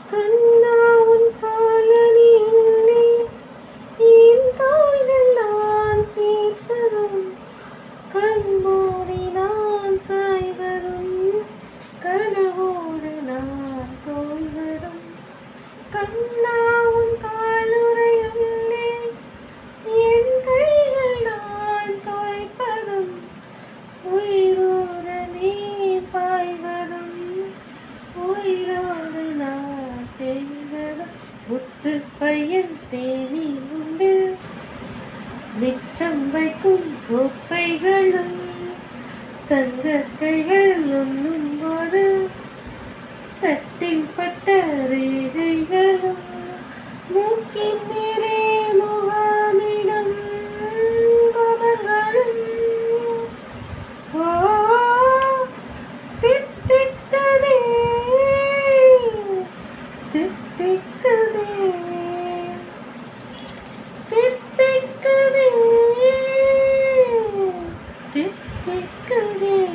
கண்ணா உன் காலடி உள்ளே என் கால்கள் நான் சேர்ப்பதும் கண்மூடி நான் சாய்வதும் கனவோடு நான் தோய்வதும் கண்ணா உன் காலுறையுள்ளே என் கைகள் நான் தோய்ப்பதும் உயிரோட நீ பாய்வதும் உயிரோடு நான் தேய்வதும் முத்து பையன் தேனி உண்டு மிச்சம் வைக்கும் கோப்பைகளும் தங்க கைகள் உண்ணும் போது தட்டில் பட்ட ரேகைகளும் மூக்கின் மேலே முகாமிடம் கோபங்களும் ஓ தித்தித்ததே தித்தித்ததே